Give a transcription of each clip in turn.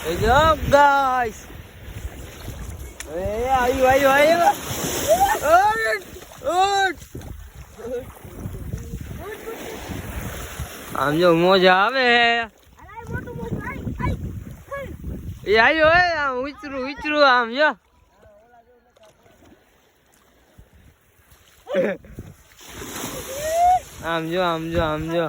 Yo guys. Ayo. આમ જો મોજા આવે એ આયો આમ ઉચરું આમ જો આમ જો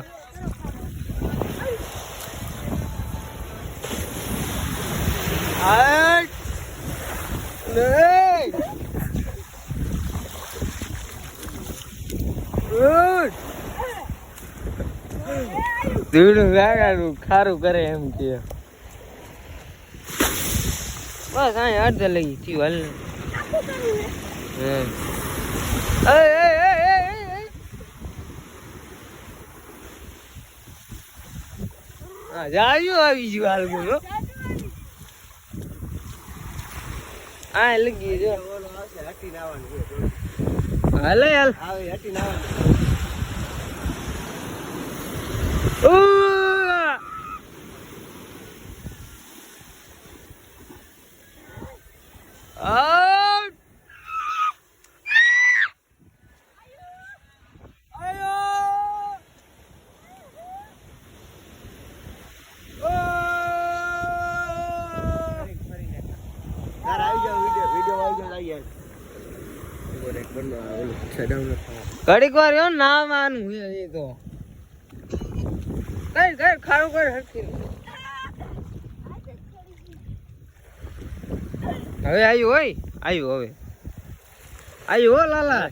ખારું કરે એમ કે બસ અહીં અડધે લઈ થયું હાલ જાયું આવી ગયું હાલ બોલો હા લગી જો હાલે હાલ હટી નાવાનું ઘડીક વાર એવું ના માનું એ તો કઈ ખારું કર હરખી હવે આવ્યું હો લાલા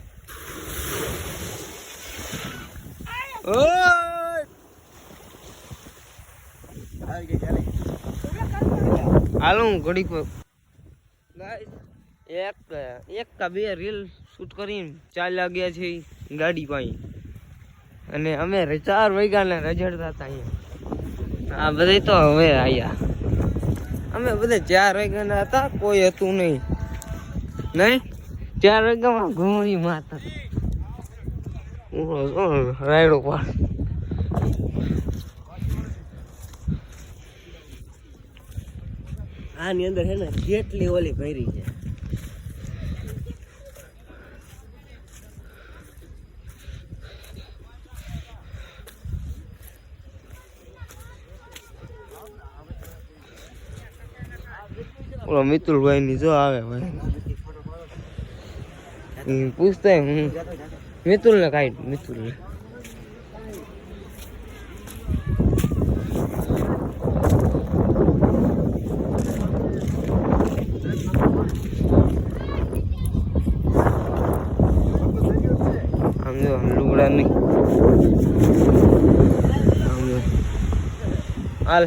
હાલો હું ઘડીક એક કા બે રીલ શૂટ કરીને ચાલ્યા ગયા છે ગાડી પાસે અને અમે 4 વાગ્યાને રજડતા હતા અહીંયા આ બધા તો હવે આયા અમે બધા 4 વાગ્યાના હતા કોઈ હતું નહીં 4 વાગ્યામાં ઘૂમરી માતા રાયડો પાડ આની અંદર હે ને જેટલી ઓલી ભરી છે ઓલો મિતુલભાઈ ની જો આવે ભાઈ પૂછતા હું મિતુલ ને કાઢ મિતુલ ને આમ લુગડા નહીં હાલ